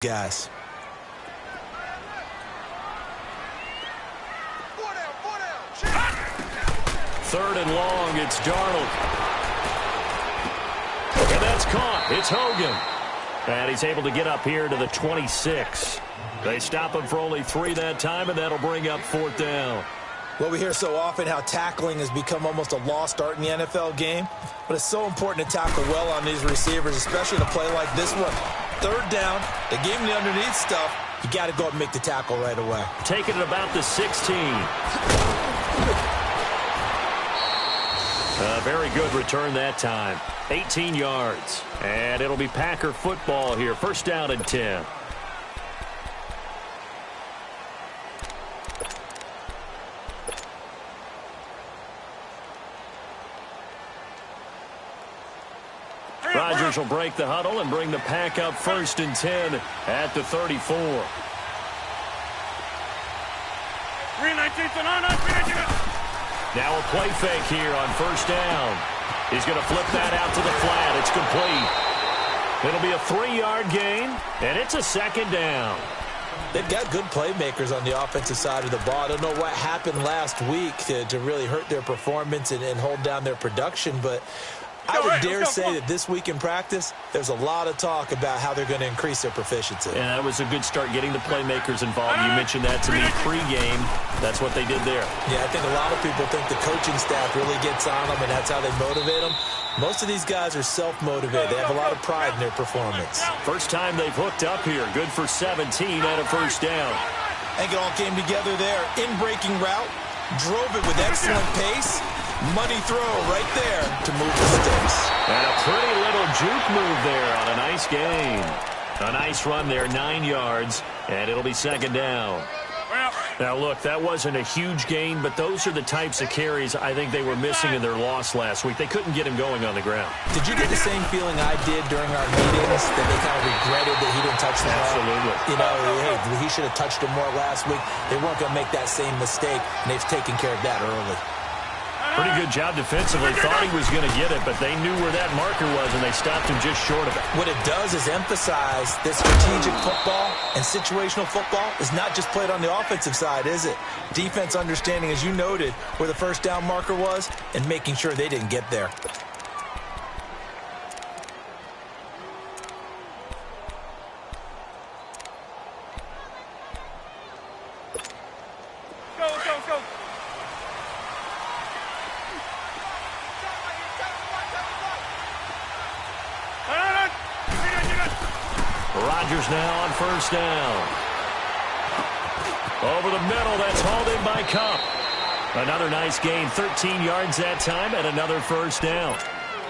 guys. Third and long, it's Darnold. And that's caught. It's Hogan. And he's able to get up here to the 26. They stop him for only 3 that time, and that'll bring up 4th down. Well, we hear so often how tackling has become almost a lost art in the NFL game, but it's so important to tackle well on these receivers, especially in a play like this one. 3rd down, they gave him the underneath stuff. You got to go up and make the tackle right away. Taking it about the 16. A very good return that time. 18 yards. And it'll be Packer football here. 1st down and 10. Rodgers will break the huddle and bring the Pack up 1st and 10 at the 34. Now a play fake here on 1st down. He's going to flip that out to the flat. It's complete. It'll be a 3-yard gain, and it's a 2nd down. They've got good playmakers on the offensive side of the ball. I don't know what happened last week to really hurt their performance and hold down their production, but I would dare say that this week in practice, there's a lot of talk about how they're going to increase their proficiency. And that was a good start getting the playmakers involved. You mentioned that to me pregame. That's what they did there. Yeah, I think a lot of people think the coaching staff really gets on them, and that's how they motivate them. Most of these guys are self-motivated. They have a lot of pride in their performance. First time they've hooked up here. Good for 17 and a 1st down. I think it all came together there. In-breaking route, drove it with excellent pace. Money throw right there to move the sticks. And a pretty little juke move there on a nice gain. A nice run there, 9 yards, and it'll be 2nd down. Now, look, that wasn't a huge gain, but those are the types of carries I think they were missing in their loss last week. They couldn't get him going on the ground. Did you get the same feeling I did during our meetings, that they kind of regretted that he didn't touch the ball? Absolutely. You know, hey, he should have touched him more last week. They weren't going to make that same mistake, and they've taken care of that early. Pretty good job defensively. Thought he was going to get it, but they knew where that marker was, and they stopped him just short of it. What it does is emphasize that strategic football and situational football is not just played on the offensive side, is it? Defense understanding, as you noted, where the 1st down marker was and making sure they didn't get there. Rodgers now on 1st down. Over the middle, that's hauled in by Cup. Another nice gain, 13 yards that time, and another 1st down.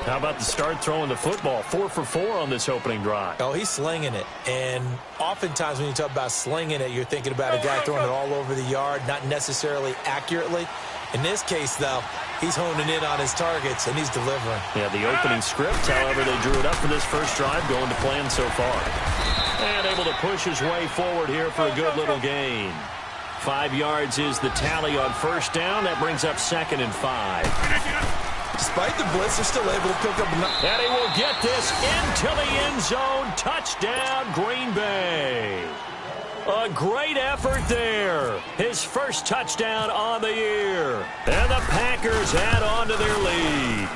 How about the start throwing the football? 4 for 4 on this opening drive. Oh, he's slinging it. And oftentimes when you talk about slinging it, you're thinking about a guy throwing it all over the yard, not necessarily accurately. In this case, though, he's honing in on his targets, and he's delivering. Yeah, the opening script, however, they drew it up for this first drive, going to plan so far. And able to push his way forward here for a good little gain. 5 yards is the tally on 1st down. That brings up 2nd and 5. Despite the blitz, they're still able to pick up. And he will get this into the end zone. Touchdown, Green Bay. A great effort there. His first touchdown on the year. And the Packers add on to their lead.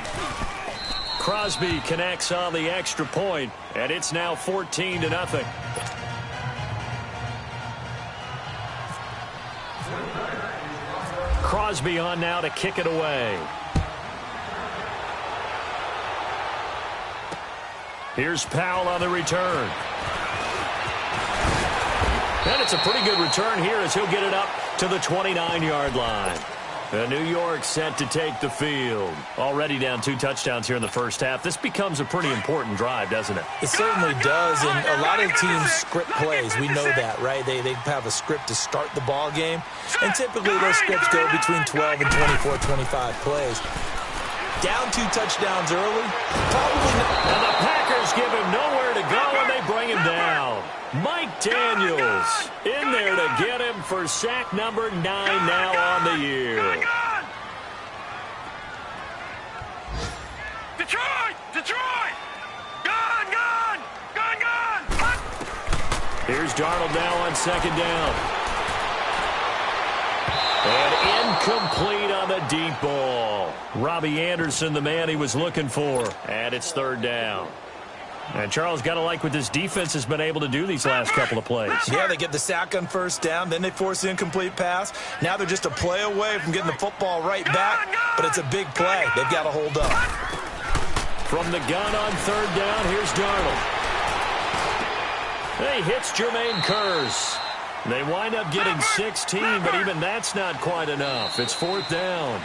Crosby connects on the extra point, and it's now 14-0. Crosby on now to kick it away. Here's Powell on the return. And it's a pretty good return here as he'll get it up to the 29-yard line. And New York set to take the field. Already down 2 touchdowns here in the first half. This becomes a pretty important drive, doesn't it? It certainly does, and a lot of teams script plays. We know that, right? They have a script to start the ball game, and typically those scripts go between 12 and 24, 25 plays. Down 2 touchdowns early, probably not. And the Packers give him nowhere to go, and they bring him down. Mike Daniels in there to get him for sack number 9 now on the year. Here's Darnold now on second down. And incomplete on the deep ball. Robbie Anderson, the man he was looking for. And it's third down. And Charles, got to like what this defense has been able to do these last couple of plays. Yeah, they get the sack on first down, then they force the incomplete pass. Now they're just a play away from getting the football right back, but it's a big play. They've got to hold up. From the gun on third down, here's Darnold. He hits Jermaine Kearse. They wind up getting 16, but even that's not quite enough. It's fourth down.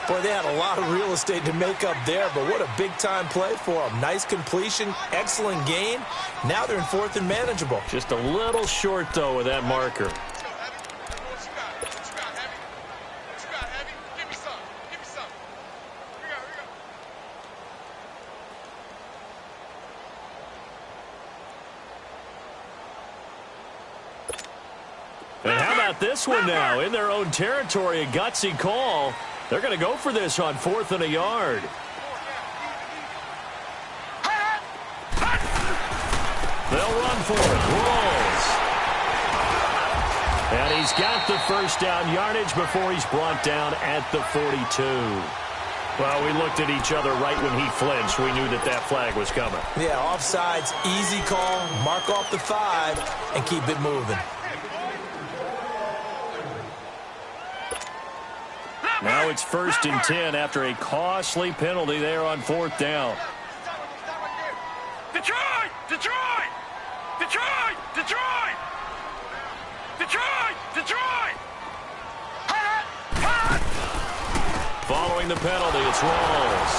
Boy, they had a lot of real estate to make up there, but what a big-time play for them. Nice completion, excellent gain. Now they're in fourth and manageable. Just a little short, though, with that marker. And how about this one now? In their own territory, a gutsy call. They're going to go for this on fourth and a yard. They'll run for it. Rolls. And he's got the first down yardage before he's brought down at the 42. Well, we looked at each other right when he flinched. We knew that that flag was coming. Yeah, offsides, easy call. Mark off the 5 and keep it moving. Now it's first and 10 after a costly penalty there on fourth down. Detroit! Detroit! Detroit! Detroit! Detroit! Detroit! Following the penalty, it's Rawls.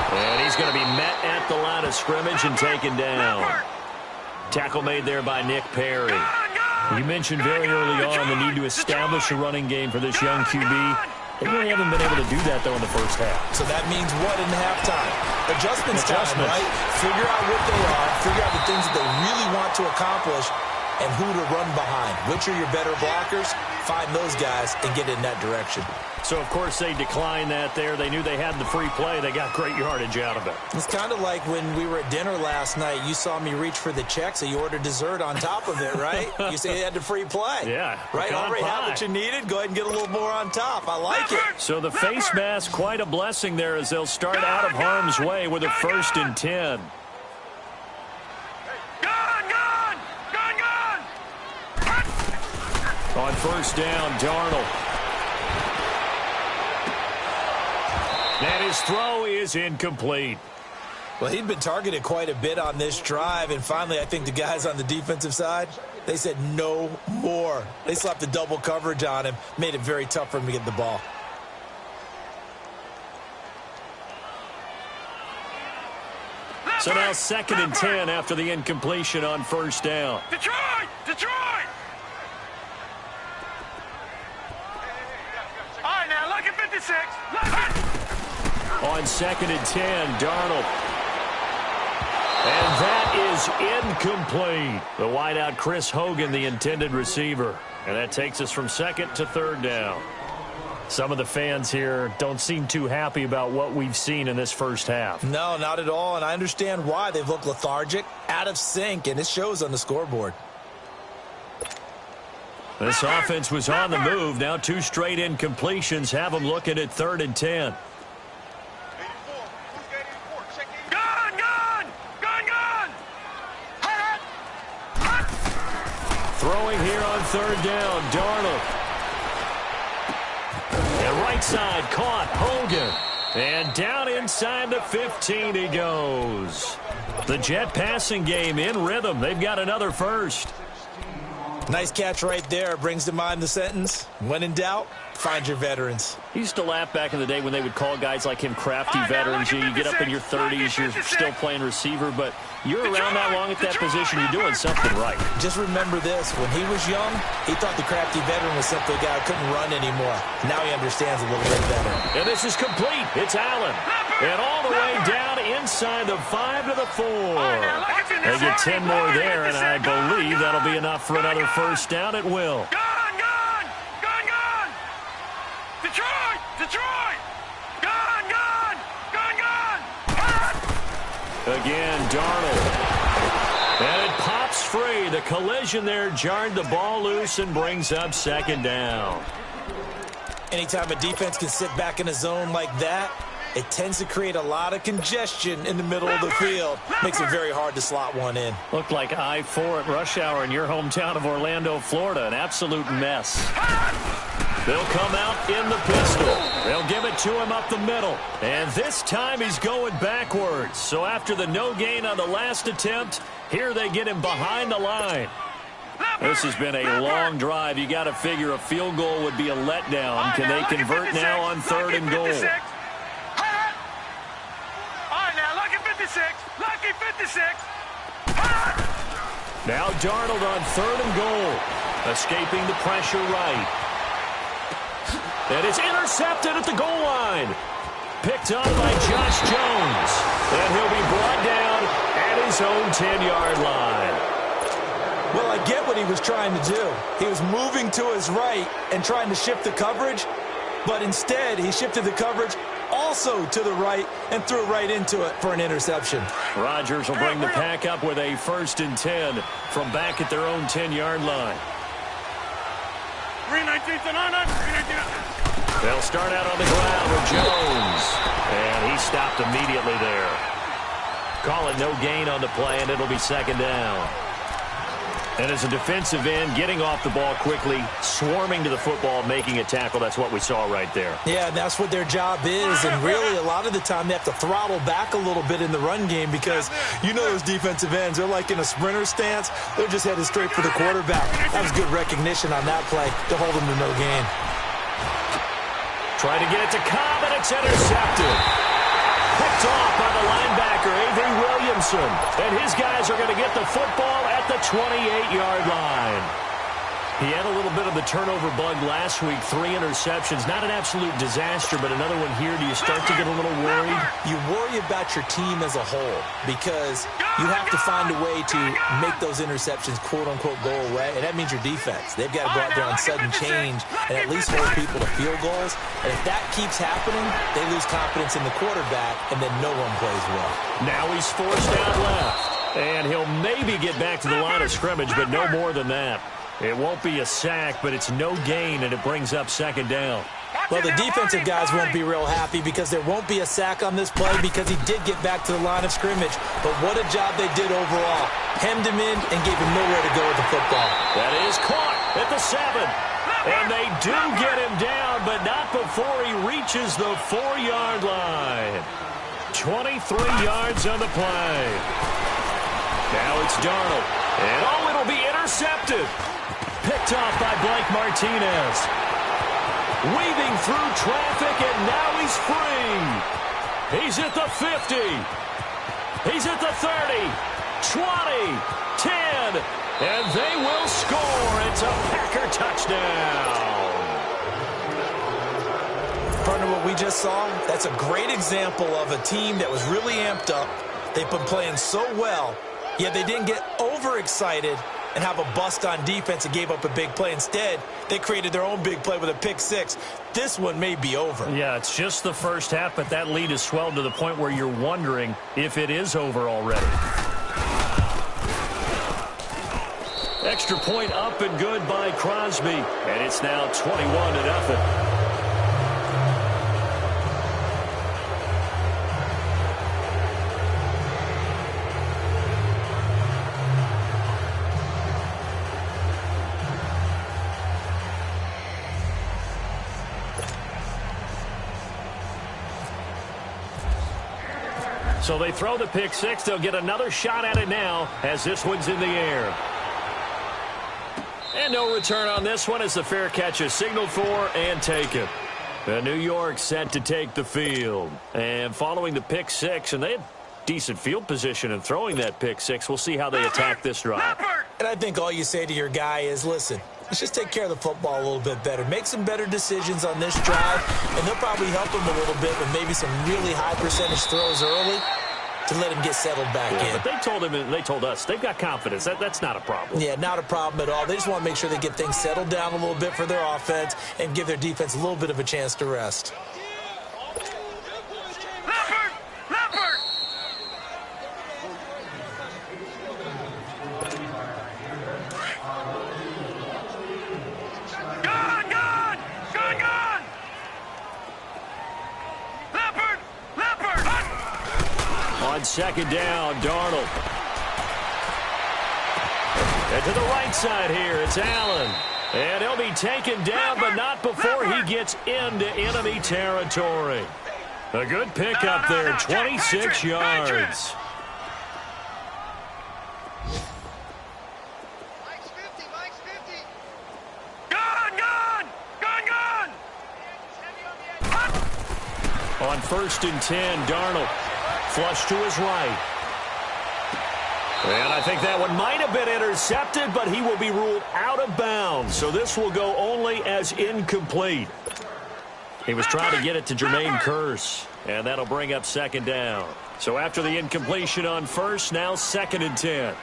And he's going to be met at the line of scrimmage and taken down. Tackle made there by Nick Perry. You mentioned very early on the need to establish a running game for this young QB. They really haven't been able to do that, though, in the first half. So that means what in halftime? Adjustments time, right? Figure out what they are, figure out the things that they really want to accomplish, and who to run behind. Which are your better blockers? Find those guys and get in that direction. So, of course, they declined that there. They knew they had the free play. They got great yardage out of it. It's kind of like when we were at dinner last night. You saw me reach for the check, so you ordered dessert on top of it, right? You say you had the free play. Yeah. Right? Already had what you needed. Go ahead and get a little more on top. I like it. So the face mask, quite a blessing there as they'll start out of harm's way with a first and 10. On first down, Darnold. And his throw is incomplete. Well, he'd been targeted quite a bit on this drive, and finally I think the guys on the defensive side, they said no more. They slapped the double coverage on him, made it very tough for him to get the ball. So now second and 10 after the incompletion on first down. Detroit! Detroit! All right, now look at 56. On second and 10, Darnold. And that is incomplete. The wideout, Chris Hogan, the intended receiver. And that takes us from second to third down. Some of the fans here don't seem too happy about what we've seen in this first half. No, not at all, and I understand why. They've looked lethargic, out of sync, and it shows on the scoreboard. This offense was on the move. Now two straight incompletions have them looking at third and 10. Throwing here on third down, Darnold. And right side caught, Hogan. And down inside the 15 he goes. The Jet passing game in rhythm. They've got another first. Nice catch right there. Brings to mind the sentence, when in doubt, find your veterans. He used to laugh back in the day when they would call guys like him crafty veterans. You get up in your 30s, you're still playing receiver, but you're around that long at that position, you're doing something right. Just remember this, when he was young, he thought the crafty veteran was simply a guy who couldn't run anymore. Now he understands a little bit better. And this is complete. It's Allen. And all the way down inside the 5 to the 4. They get 10 more there, and I believe that'll be enough for another first down. It will. Detroit! Detroit! Gone! Gone! Gone! Gone! Again, Darnold. And it pops free. The collision there jarred the ball loose and brings up second down. Anytime a defense can sit back in a zone like that, it tends to create a lot of congestion in the middle of the field. Makes it very hard to slot one in. Looked like I-4 at rush hour in your hometown of Orlando, Florida. An absolute mess. They'll come out in the pistol. They'll give it to him up the middle. And this time he's going backwards. So after the no gain on the last attempt, here they get him behind the line. This has been a long drive. You got to figure a field goal would be a letdown. Can they convert now on 3rd and goal? Lucky 56. Now Darnold on 3rd and goal. Escaping the pressure right. And it's intercepted at the goal line. Picked up by Josh Jones. And he'll be brought down at his own 10-yard line. Well, I get what he was trying to do. He was moving to his right and trying to shift the coverage, but instead he shifted the coverage also to the right and threw right into it for an interception. Rodgers will bring the pack up with a 1st and 10 from back at their own 10-yard line. 319 to 319. They'll start out on the ground with Jones. And he stopped immediately there. Call it no gain on the play, and it'll be 2nd down. And as a defensive end, getting off the ball quickly, swarming to the football, making a tackle, that's what we saw right there. Yeah, and that's what their job is. And really, a lot of the time, they have to throttle back a little bit in the run game because you know those defensive ends, they're like in a sprinter stance. They're just headed straight for the quarterback. That was good recognition on that play to hold them to no gain. Try to get it to Cobb, and it's intercepted. Picked off by the linebacker, Avery Williamson. And his guys are going to get the football at the 28-yard line. He had a little bit of the turnover bug last week, 3 interceptions. Not an absolute disaster, but another one here. Do you start to get a little worried? You worry about your team as a whole because you have to find a way to make those interceptions, quote-unquote, go away, and that means your defense. They've got to go out there on sudden change and at least hold people to field goals. And if that keeps happening, they lose confidence in the quarterback, and then no one plays well. Now he's forced out left, and he'll maybe get back to the line of scrimmage, but no more than that. It won't be a sack, but it's no gain, and it brings up 2nd down. Well, the defensive guys won't be real happy because there won't be a sack on this play because he did get back to the line of scrimmage. But what a job they did overall. Hemmed him in and gave him nowhere to go with the football. That is caught at the 7. And they do get him down, but not before he reaches the 4-yard line. 23 yards on the play. Now it's Darnold. And it'll be intercepted. Picked off by Blake Martinez. Weaving through traffic, and now he's free. He's at the 50. He's at the 30, 20, 10, and they will score. It's a Packer touchdown. Partner, what we just saw, that's a great example of a team that was really amped up. They've been playing so well, yet they didn't get overexcited and have a bust on defense and gave up a big play. Instead, they created their own big play with a pick 6. This one may be over. Yeah, it's just the first half, but that lead has swelled to the point where you're wondering if it is over already. Extra point up and good by Crosby, and it's now 21-0. So they throw the pick 6. They'll get another shot at it now as this one's in the air. And no return on this one as the fair catch is signaled for and taken. New York set to take the field. And following the pick 6, and they had decent field position in throwing that pick 6. We'll see how they attack this drive. And I think all you say to your guy is, listen, let's just take care of the football a little bit better. Make some better decisions on this drive, and they'll probably help him a little bit with maybe some really high percentage throws early to let him get settled back in. But they told him, and they told us, they've got confidence. That's not a problem. Yeah, not a problem at all. They just want to make sure they get things settled down a little bit for their offense and give their defense a little bit of a chance to rest. on second down, Darnold. And to the right side here, it's Allen. And he'll be taken down, but not before he gets into enemy territory. A good pickup there, 26 yards. On 1st and 10, Darnold flush to his right. And I think that one might have been intercepted, but he will be ruled out of bounds. So this will go only as incomplete. He was trying to get it to Jermaine Kearse, and that'll bring up second down. So after the incompletion on 1st, now 2nd and 10.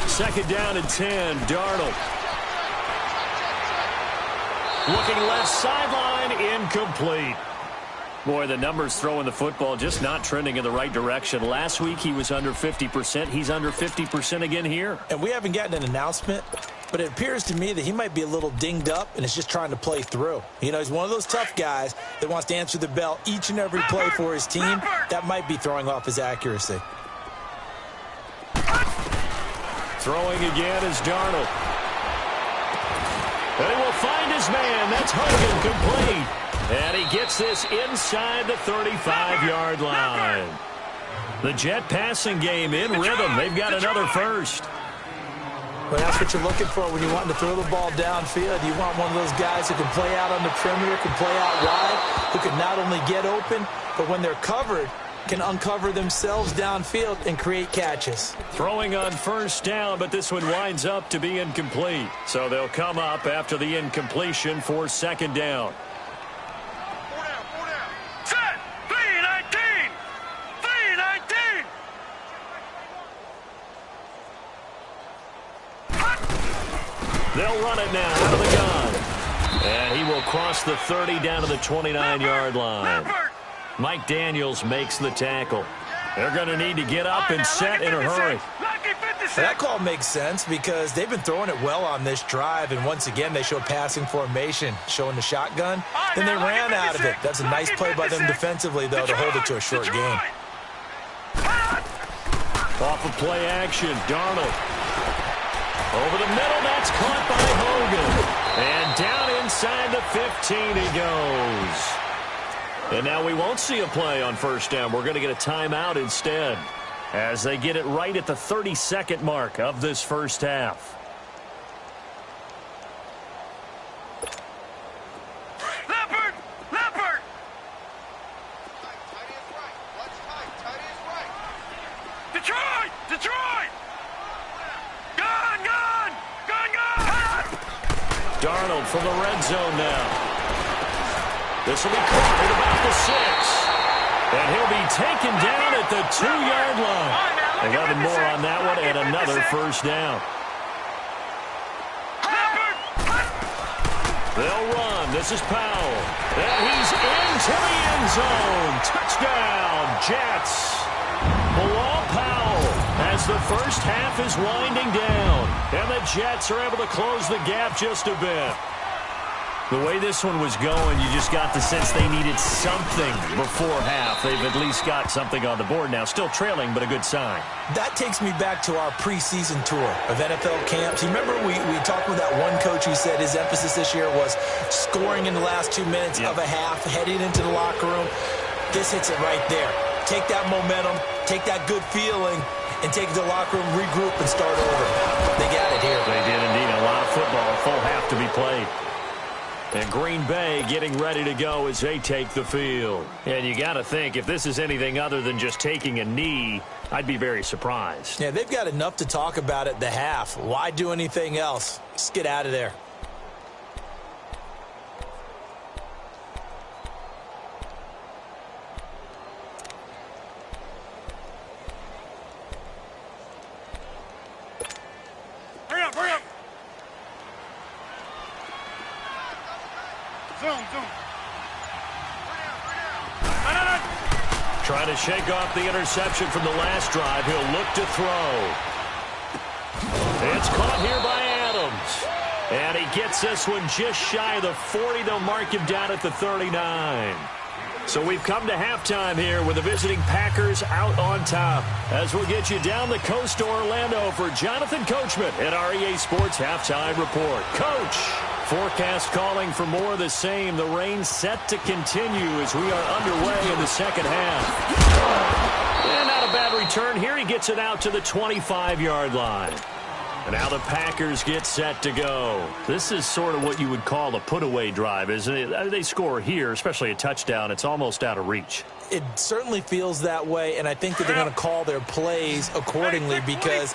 2nd down and 10, Darnold. Looking left sideline, incomplete. Boy, the numbers throwing the football just not trending in the right direction. Last week he was under 50%. He's under 50% again here. And we haven't gotten an announcement, but it appears to me that he might be a little dinged up and is just trying to play through. You know, he's one of those tough guys that wants to answer the bell each and every play for his team. That might be throwing off his accuracy. Throwing again is Darnold. And he will find his man. That's Hogan, complete. And he gets this inside the 35-yard line. The Jet passing game in rhythm. They've got another first. Well, that's what you're looking for when you want to throw the ball downfield. You want one of those guys who can play out on the perimeter, can play out wide, who can not only get open, but when they're covered, can uncover themselves downfield and create catches. Throwing on 1st down, but this one winds up to be incomplete. So they'll come up after the incompletion for 2nd down. Set! 3-19! 3-19! They'll run it now out of the gun. And he will cross the 30 down to the 29-yard line. Mike Daniels makes the tackle. They're going to need to get up and set in a hurry. That call makes sense because they've been throwing it well on this drive, and once again they show passing formation, showing the shotgun. Then they ran out of it. That's a nice play by them defensively, though, to hold it to a short game. Off of play action, Darnold. Over the middle, that's caught by Hogan. And down inside the 15 he goes. And now we won't see a play on 1st down. We're going to get a timeout instead as they get it right at the 32nd mark of this first half. Leopard! Leopard! Detroit! Detroit! Gun! Gun! Gun! Gun! Darnold from the red zone now. This will be caught at about the 6. And he'll be taken down at the 2-yard line. 11 more on that one and another first down. They'll run. This is Powell. And he's into the end zone. Touchdown, Jets. Bilal Powell as the first half is winding down. And the Jets are able to close the gap just a bit. The way this one was going, you just got the sense they needed something before half. They've at least got something on the board now. Still trailing, but a good sign. That takes me back to our preseason tour of NFL camps. You remember we talked with that one coach who said his emphasis this year was scoring in the last 2 minutes of a half, heading into the locker room. This hits it right there. Take that momentum, take that good feeling, and take it to the locker room, regroup, and start over. They got it here. They did indeed. A lot of football, a full half to be played. And Green Bay getting ready to go as they take the field. And you got to think, if this is anything other than just taking a knee, I'd be very surprised. Yeah, they've got enough to talk about at the half. Why do anything else? Just get out of there. Hurry up, hurry up. Zoom. Trying to shake off the interception from the last drive. He'll look to throw. It's caught here by Adams. And he gets this one just shy of the 40. They'll mark him down at the 39. So we've come to halftime here with the visiting Packers out on top. As we'll get you down the coast to Orlando for Jonathan Coachman at our EA Sports Halftime Report. Coach, forecast calling for more of the same. The rain set to continue as we are underway in the second half. And not a bad return here. He gets it out to the 25-yard line. And now the Packers get set to go. This is sort of what you would call a put-away drive, isn't it? They score here, especially a touchdown. It's almost out of reach. It certainly feels that way, and I think that they're going to call their plays accordingly because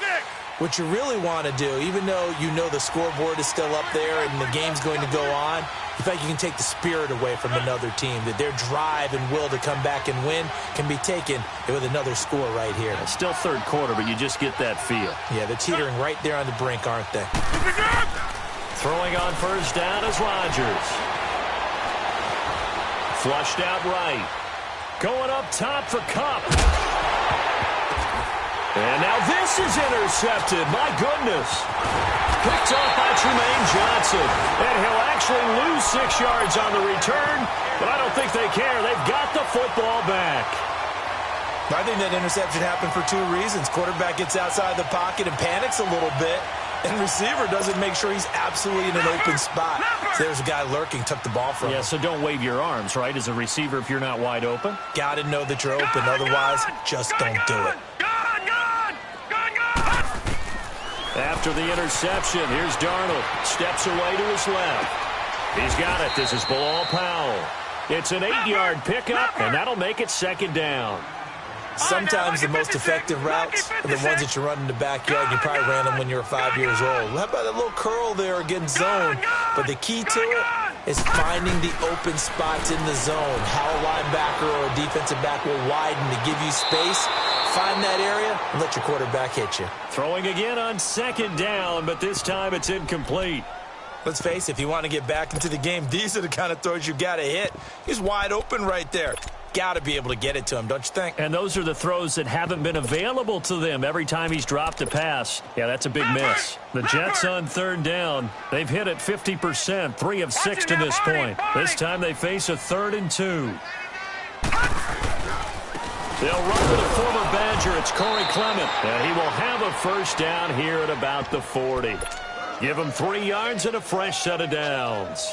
what you really want to do, even though you know the scoreboard is still up there and the game's going to go on, you think you can take the spirit away from another team, that their drive and will to come back and win can be taken with another score right here. It's still third quarter, but you just get that feel. Yeah, they're teetering right there on the brink, aren't they? Throwing on first down is Rodgers. Flushed out right. Going up top for Kupp. And now this is intercepted. My goodness. Picked off by Tremaine Johnson. And he'll actually lose 6 yards on the return, but I don't think they care. They've got the football back. I think that interception happened for 2 reasons. Quarterback gets outside the pocket and panics a little bit, and receiver doesn't make sure he's absolutely in an open spot. So there's a guy lurking, took the ball from him. Yeah, so don't wave your arms, right, as a receiver if you're not wide open? Got to know that you're open. Otherwise, just don't do it. After the interception, here's Darnold. Steps away to his left. He's got it. This is Bilal Powell. It's an 8-yard pickup, and that'll make it second down. Sometimes the most effective routes are the ones that you run in the backyard. You probably ran them when you were 5 years old. How about a little curl there against zone? But the key to it is finding the open spots in the zone. How a linebacker or a defensive back will widen to give you space. Find that area and let your quarterback hit you. Throwing again on second down, but this time it's incomplete. Let's face it, if you want to get back into the game, these are the kind of throws you got to hit. He's wide open right there. Got to be able to get it to him, don't you think? And those are the throws that haven't been available to them every time he's dropped a pass. Yeah, that's a big miss. The Jets on third down. They've hit it 50%, 3 of 6 to this point. This time they face a 3rd and 2. They'll run with a former Badger. It's Corey Clement. And he will have a first down here at about the 40. Give him 3 yards and a fresh set of downs.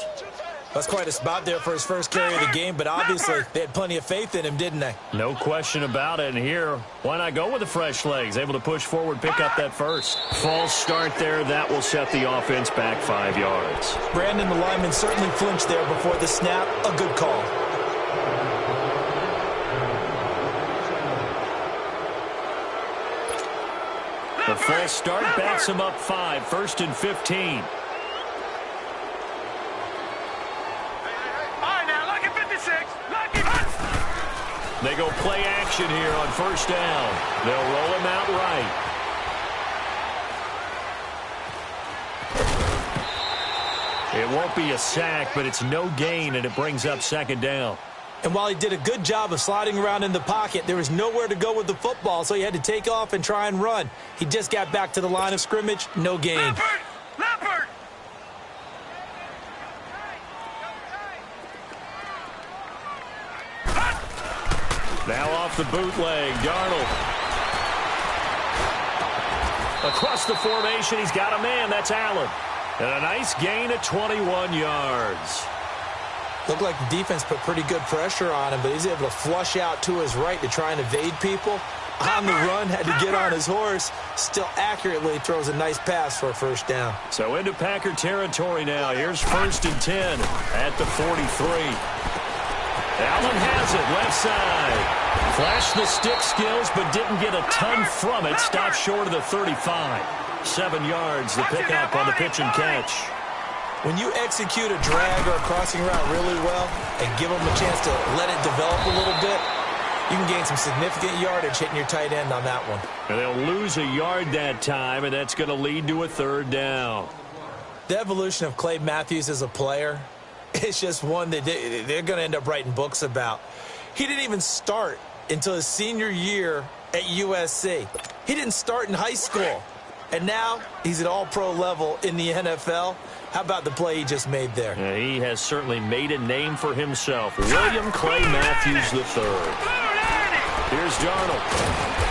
That's quite a spot there for his first carry of the game, but obviously they had plenty of faith in him, didn't they? No question about it. And here, why not go with the fresh legs? Able to push forward, pick up that first. False start there. That will set the offense back 5 yards. Brandon, the lineman, certainly flinched there before the snap. A good call. The false start backs him up 5, 1st and 15. They go play action here on first down. They'll roll him out right. It won't be a sack, but it's no gain, and it brings up second down. And while he did a good job of sliding around in the pocket, there was nowhere to go with the football, so he had to take off and try and run. He just got back to the line of scrimmage, no gain. Leopard! Now off the bootleg, Darnold. Across the formation, he's got a man. That's Allen. And a nice gain at 21 yards. Looked like the defense put pretty good pressure on him, but he's able to flush out to his right to try and evade people. On the run, had to get on his horse. Still accurately throws a nice pass for a first down. So into Packer territory now. Here's 1st and 10 at the 43. Allen has it, left side. Flashed the stick skills, but didn't get a ton from it. Stopped short of the 35. 7 yards, the pickup on the pitch and catch. When you execute a drag or a crossing route really well and give them a chance to let it develop a little bit, you can gain some significant yardage hitting your tight end on that one. And they'll lose a yard that time, and that's going to lead to a 3rd down. The evolution of Clay Matthews as a player, it's just one that they're going to end up writing books about. He didn't even start until his senior year at USC. He didn't start in high school. And now he's at all-pro level in the NFL. How about the play he just made there? Yeah, he has certainly made a name for himself. William Clay Matthews III. Here's Darnold.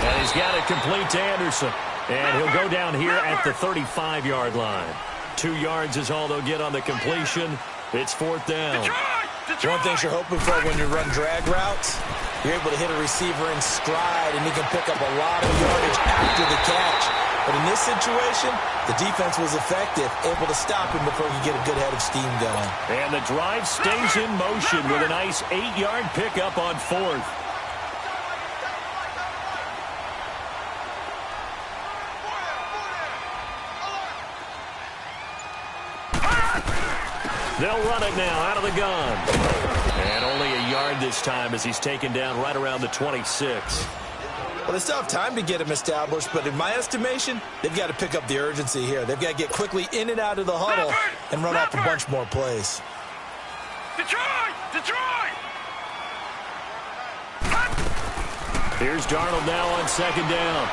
And he's got it complete to Anderson. And he'll go down here at the 35-yard line. 2 yards is all they'll get on the completion. It's 4th down. One thing you're hoping for when you run drag routes, you're able to hit a receiver in stride, and he can pick up a lot of yardage after the catch. But in this situation, the defense was effective, able to stop him before he could get a good head of steam going. And the drive stays in motion with a nice 8-yard pickup on 4th. They'll run it now out of the gun. And only a yard this time as he's taken down right around the 26. Well, they still have time to get him established, but in my estimation, they've got to pick up the urgency here. They've got to get quickly in and out of the huddle and run off a bunch more plays. Detroit! Detroit! Here's Darnold now on 2nd down.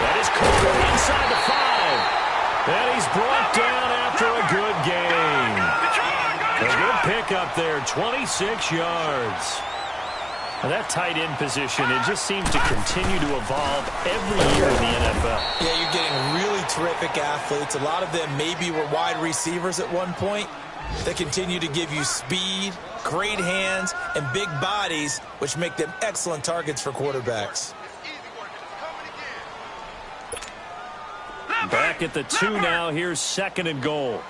That is Cooper inside the 5. And he's brought down after a good gain. A good pickup there, 26 yards. Now that tight end position, it just seems to continue to evolve every year in the NFL. Yeah, you're getting really terrific athletes. A lot of them maybe were wide receivers at one point. They continue to give you speed, great hands, and big bodies, which make them excellent targets for quarterbacks. Back at the 2 now. Here's 2nd and goal.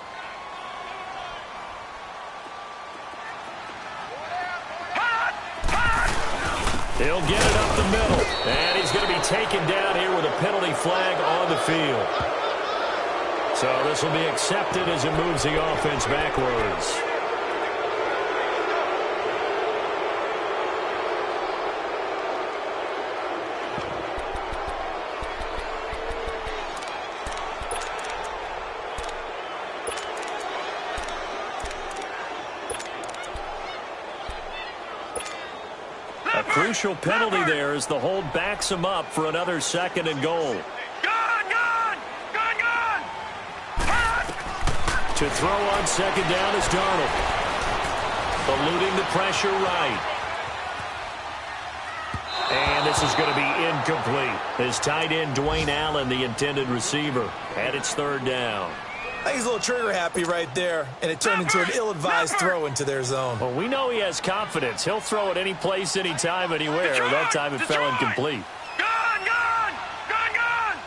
He'll get it up the middle. And he's going to be taken down here with a penalty flag on the field. So this will be accepted as it moves the offense backwards. A crucial penalty there as the hold backs him up for another 2nd and goal. Gone! Gone! Gone! Gone! To throw on 2nd down is Darnold. Eluding the pressure right. And this is going to be incomplete. His tight end, Dwayne Allen, the intended receiver. And it's 3rd down. I think he's a little trigger happy right there, and it turned into an ill-advised throw into their zone. Well, we know he has confidence. He'll throw it any place, anytime, anywhere. That time it fell incomplete. Gone! Gone! Gone!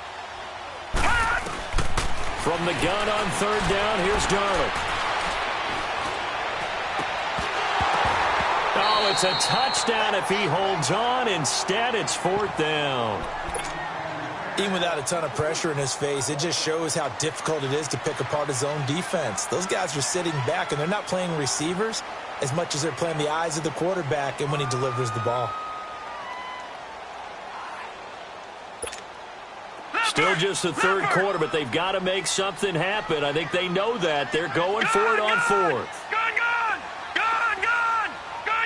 Gone! From the gun on 3rd down, here's Darnold. Oh, it's a touchdown if he holds on. Instead, it's 4th down. Even without a ton of pressure in his face, it just shows how difficult it is to pick apart his own defense. Those guys are sitting back, and they're not playing receivers as much as they're playing the eyes of the quarterback and when he delivers the ball. Still just the 3rd quarter, but they've got to make something happen. I think they know that. They're going for it on 4th. Gone! Gone! Gone! Gone!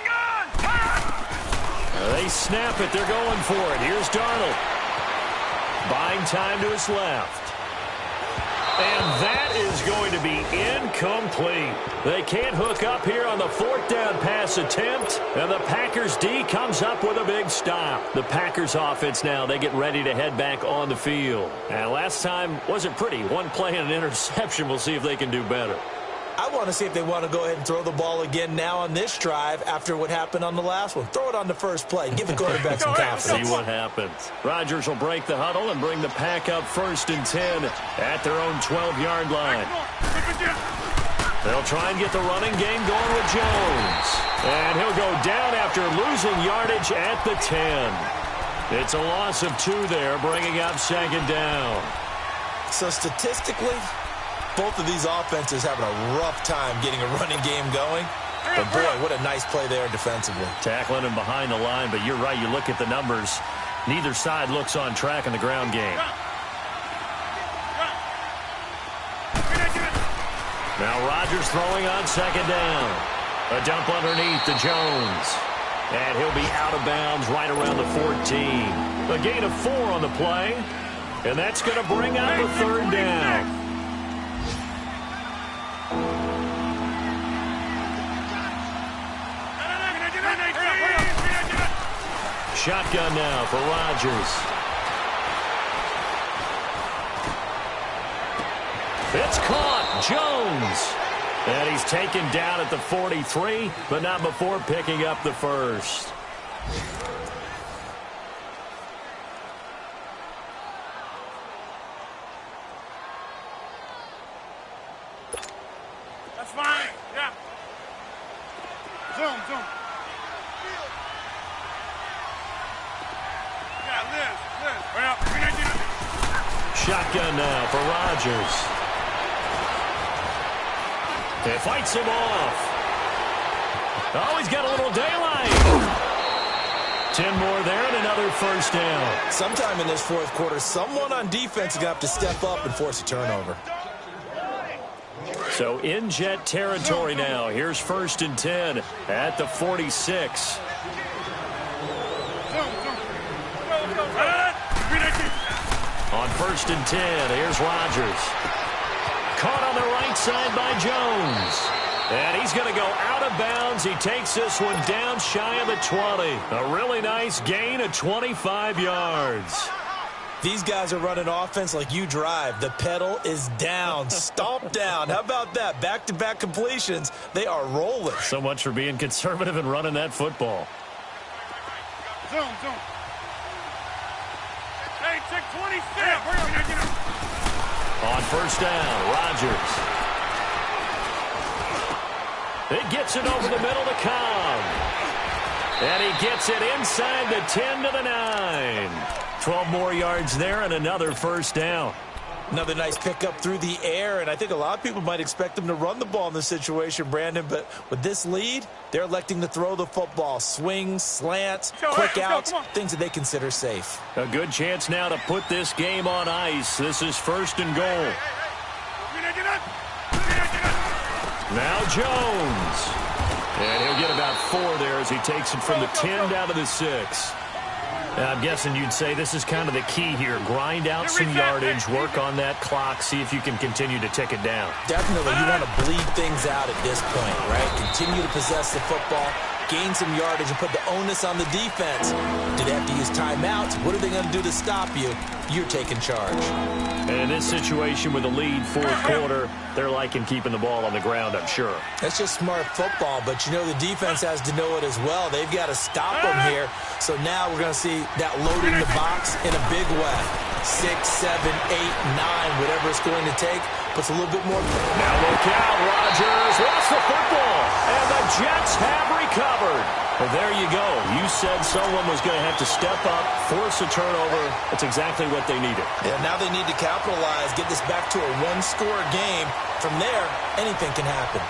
Gone! Gone! They snap it. They're going for it. Here's Darnold. Buying time to his left. And that is going to be incomplete. They can't hook up here on the 4th down pass attempt. And the Packers D comes up with a big stop. The Packers offense now, they get ready to head back on the field. And last time wasn't pretty. One play and an interception. We'll see if they can do better. I want to see if they want to go ahead and throw the ball again now on this drive after what happened on the last one. Throw it on the first play. Give the quarterback some confidence. See what happens. Rodgers will break the huddle and bring the Pack up 1st and 10 at their own 12-yard line. They'll try and get the running game going with Jones. And he'll go down after losing yardage at the 10. It's a loss of 2 there, bringing up 2nd down. So statistically, both of these offenses having a rough time getting a running game going. But, boy, what a nice play there defensively. Tackling him behind the line, but you're right. You look at the numbers. Neither side looks on track in the ground game. Now Rodgers throwing on 2nd down. A dump underneath to Jones. And he'll be out of bounds right around the 14. A gain of 4 on the play, and that's going to bring up a third down. Shotgun now for Rodgers. It's caught. Jones. And he's taken down at the 43, but not before picking up the first. That's fine. Yeah. Zoom. Yeah, Liz. Hurry up. Shotgun now for Rodgers. It fights him off. Oh, he's got a little daylight. 10 more there and another first down. Sometime in this fourth quarter, someone on defense is going to have to step up and force a turnover. So in Jet territory now. Here's 1st and 10 at the 46. On 1st and 10, here's Rodgers. Caught on the right side by Jones. And he's going to go out of bounds. He takes this one down shy of the 20. A really nice gain of 25 yards. These guys are running offense like you drive. The pedal is down, stomp down. How about that? Back-to-back completions. They are rolling. So much for being conservative and running that football. Zoom. Hey, check 26. On 1st down, Rodgers. It gets it over the middle to Cobb. And he gets it inside the 10 to the 9. 12 more yards there and another first down. Another nice pickup through the air, and I think a lot of people might expect them to run the ball in this situation, Brandon, but with this lead, they're electing to throw the football. Swings, slants, quick outs, things that they consider safe. A good chance now to put this game on ice. This is 1st and goal. Now Jones. And he'll get about 4 there as he takes it from the 10 down to the 6. I'm guessing you'd say this is kind of the key here. Grind out some yardage, work on that clock, see if you can continue to tick it down. Definitely, you want to bleed things out at this point, right? Continue to possess the football, gain some yardage, and put the onus on the defense. Do they have to use timeouts? What are they going to do to stop you? You're taking charge. And in this situation with a lead 4th quarter, they're liking keeping the ball on the ground, I'm sure. That's just smart football, but you know the defense has to know it as well. They've got to stop them here. So now we're going to see that loading the box in a big way. 6, 7, 8, 9, whatever it's going to take. Puts a little bit more. Now look out, Rodgers lost the football, and the Jets have recovered. Well, there you go. You said someone was going to have to step up, force a turnover. That's exactly what they needed. Yeah, now they need to capitalize, get this back to a one-score game. From there, anything can happen.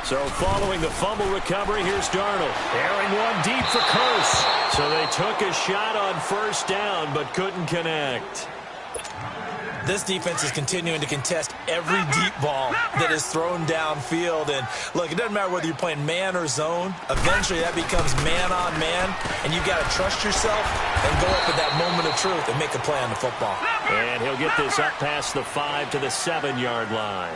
So following the fumble recovery, here's Darnold. Airing one deep for Curse. So they took a shot on 1st down, but couldn't connect. This defense is continuing to contest every deep ball that is thrown downfield. And look, it doesn't matter whether you're playing man or zone. Eventually that becomes man on man, and you've got to trust yourself and go up at that moment of truth and make a play on the football. And he'll get this up past the 5 to the 7-yard line.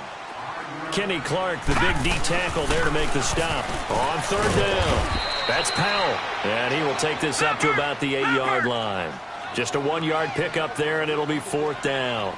Kenny Clark, the big D tackle there to make the stop. On 3rd down, that's Powell. And he will take this up to about the 8-yard line. Just a 1-yard pickup there, and it'll be 4th down.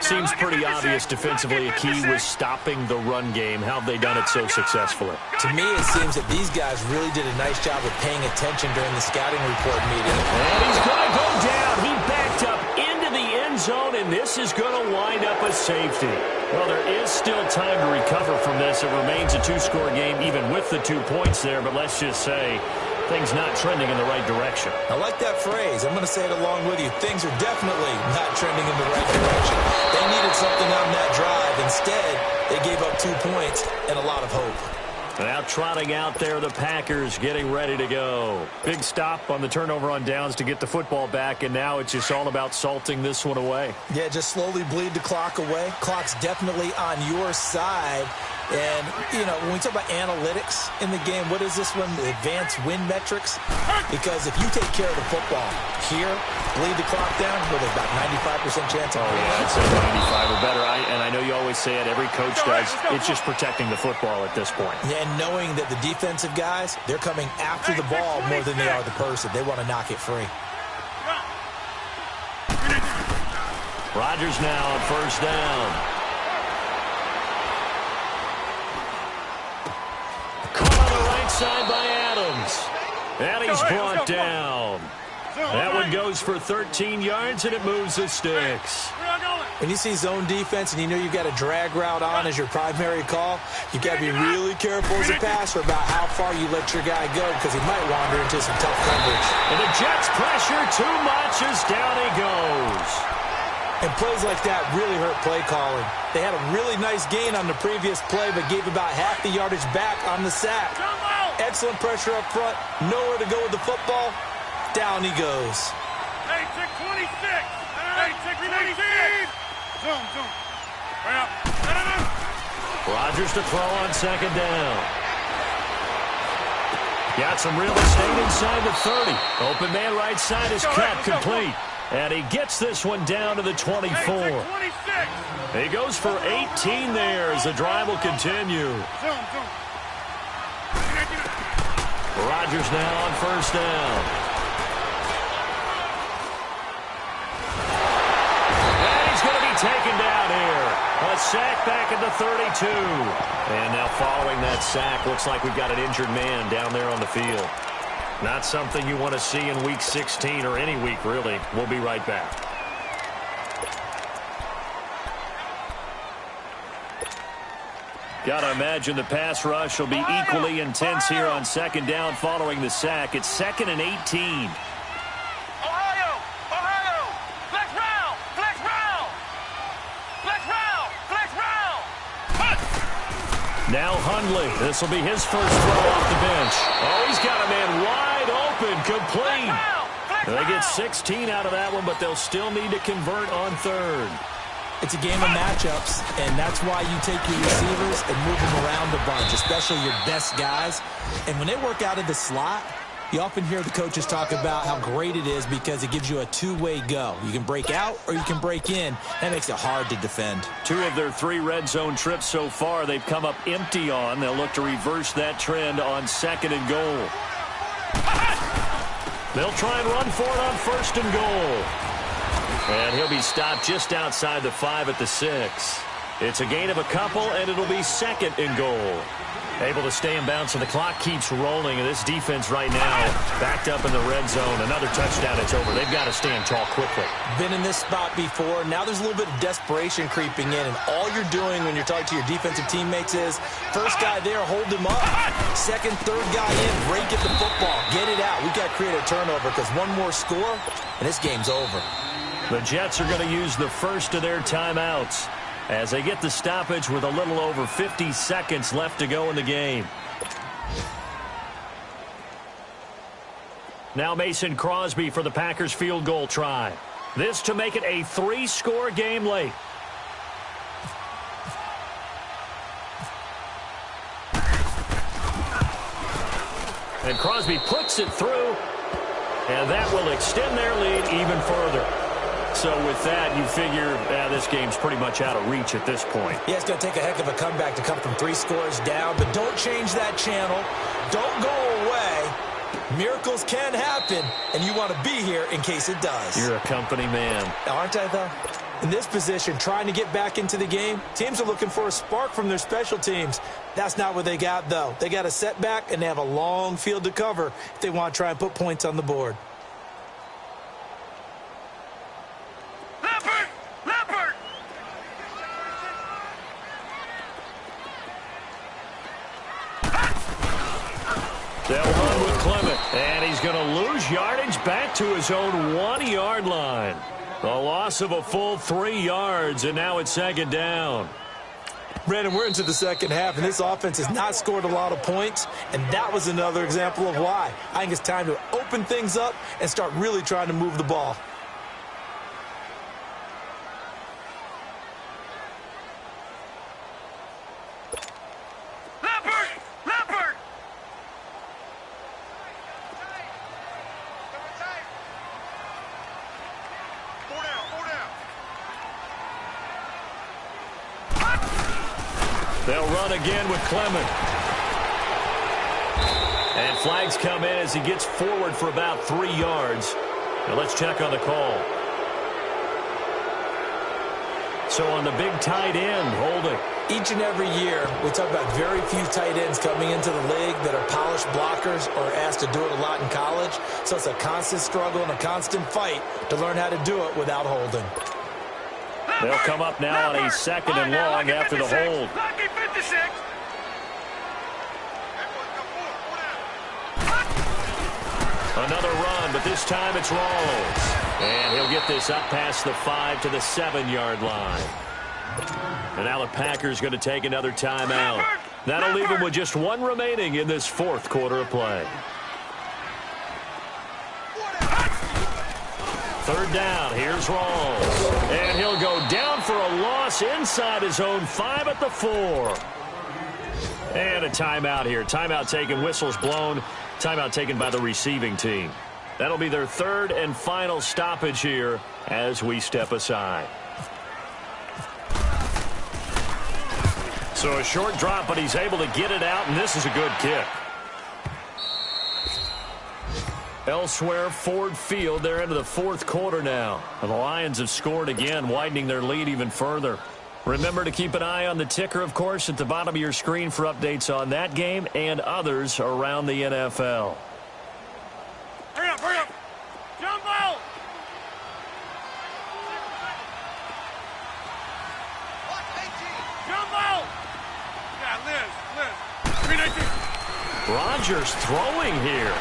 Seems pretty obvious defensively a key was stopping the run game. How have they done it so successfully? To me, it seems that these guys really did a nice job of paying attention during the scouting report meeting. And he's going to go down. He backed up into the end zone, and this is going to wind up a safety. Well, there is still time to recover from this. It remains a 2-score game, even with the 2 points there, but let's just say things not trending in the right direction. I like that phrase. I'm going to say it along with you. Things are definitely not trending in the right direction. They needed something on that drive. Instead, they gave up 2 points and a lot of hope. Now trotting out there, the Packers getting ready to go. Big stop on the turnover on downs to get the football back, and now it's just all about salting this one away. Yeah, just slowly bleed the clock away. Clock's definitely on your side. And, you know, when we talk about analytics in the game, what is this one? The advanced win metrics? Because if you take care of the football here, bleed the clock down, with about 95% chance of winning. Yeah, I'd say 95 or better. And I know you always say it, every coach does. It's just protecting the football at this point. Yeah, and knowing that the defensive guys, they're coming after the ball more than they are the person. They want to knock it free. Rodgers now on first down. Side by Adams. And he's brought down. That one goes for 13 yards, and it moves the sticks. When you see zone defense and you know you've got a drag route on as your primary call, you've got to be really careful as a passer about how far you let your guy go because he might wander into some tough coverage. And the Jets pressure too much as down he goes. And plays like that really hurt play calling. They had a really nice gain on the previous play, but gave about half the yardage back on the sack. Excellent pressure up front. Nowhere to go with the football. Down he goes. Hey, tick 26. Hey, tick 26. Zoom. Right up. Rodgers to throw on second down. Got some real estate inside the 30. Open man right side is cut, complete. And he gets this one down to the 24. He goes for 18 there as the drive will continue. Rodgers now on first down. And he's going to be taken down here. A sack back at the 32. And now following that sack, looks like we've got an injured man down there on the field. Not something you want to see in Week 16 or any week, really. We'll be right back. Got to imagine the pass rush will be equally intense here on second down following the sack. It's 2nd and 18. Ohio! Flex round! Now Hundley. This will be his first throw off the bench. Oh, he's got a man wide open, complete. They get 16 out of that one, but they'll still need to convert on third. It's a game of matchups, and that's why you take your receivers and move them around a bunch, especially your best guys. And when they work out of the slot, you often hear the coaches talk about how great it is because it gives you a two-way go. You can break out or you can break in. That makes it hard to defend. 2 of their 3 red zone trips so far, they've come up empty on. They'll look to reverse that trend on 2nd and goal. They'll try and run for it on 1st and goal. And he'll be stopped just outside the 5 at the 6. It's a gain of a couple, and it'll be 2nd and goal. Able to stay in bounds, and the clock keeps rolling. And this defense right now backed up in the red zone. Another touchdown, it's over. They've got to stand tall quickly. Been in this spot before. Now there's a little bit of desperation creeping in. And all you're doing when you're talking to your defensive teammates is, first guy there, hold him up. Second, third guy in, break at the football. Get it out. We've got to create a turnover because one more score, and this game's over. The Jets are going to use the first of their timeouts as they get the stoppage with a little over 50 seconds left to go in the game. Now Mason Crosby for the Packers field goal try. This to make it a 3-score game late. And Crosby puts it through, and that will extend their lead even further. So with that, you figure this game's pretty much out of reach at this point. Yeah, it's going to take a heck of a comeback to come from 3 scores down, but don't change that channel. Don't go away. Miracles can happen, and you want to be here in case it does. You're a company man. Aren't I, though? In this position, trying to get back into the game, teams are looking for a spark from their special teams. That's not what they got, though. They got a setback, and they have a long field to cover if they want to try and put points on the board. They'll run with Clement, and he's going to lose yardage back to his own 1-yard line. A loss of a full 3 yards, and now it's 2nd down. Brandon, we're into the second half, and this offense has not scored a lot of points, and that was another example of why. I think it's time to open things up and start really trying to move the ball. They'll run again with Clement. And flags come in as he gets forward for about 3 yards. Now let's check on the call. So on the big tight end, holding. Each and every year, we talk about very few tight ends coming into the league that are polished blockers or asked to do it a lot in college. So it's a constant struggle and a constant fight to learn how to do it without holding. They'll come up now on a 2nd and long after the hold. Another run, but this time it's Rawls. And he'll get this up past the 5 to the 7-yard line. And now the Packers going to take another timeout. That'll leave them with just 1 remaining in this 4th quarter of play. 3rd down, here's Rawls. And he'll go down for a loss inside his own 5 at the 4. And a timeout here. Timeout taken, whistles blown. Timeout taken by the receiving team. That'll be their 3rd and final stoppage here as we step aside. So a short drop, but he's able to get it out, and this is a good kick. Elsewhere, Ford Field, they're into the 4th quarter now. And the Lions have scored again, widening their lead even further. Remember to keep an eye on the ticker, of course, at the bottom of your screen for updates on that game and others around the NFL. Hurry up, hurry up. Jump out. Jump out. Yeah, Liz. Rodgers throwing here.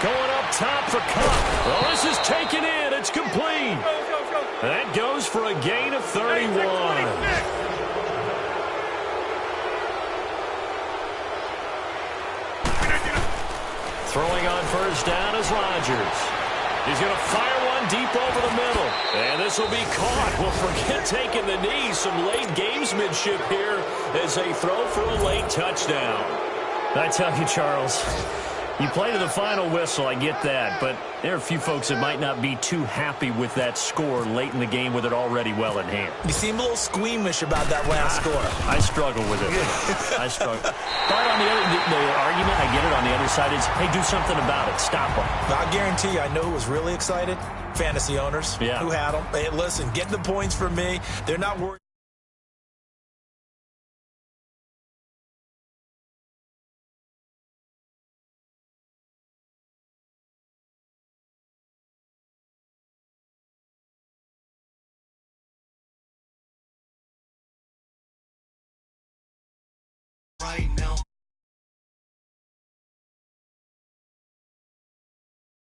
Going up top for Cup. Well, this is taken in. It's complete. Go. That goes for a gain of 31. Throwing on 1st down is Rodgers. He's going to fire one deep over the middle. And this will be caught. Well, forget taking the knee. Some late gamesmanship here as they throw for a late touchdown. I tell you, Charles, you play to the final whistle, I get that, but there are a few folks that might not be too happy with that score late in the game with it already well in hand. You seem a little squeamish about that last score. I struggle with it. I struggle. But on the argument, I get it, on the other side is, hey, do something about it. Stop them. I guarantee you, I know who was really excited. Fantasy owners who had them. Hey, listen, get the points for me. They're not worried.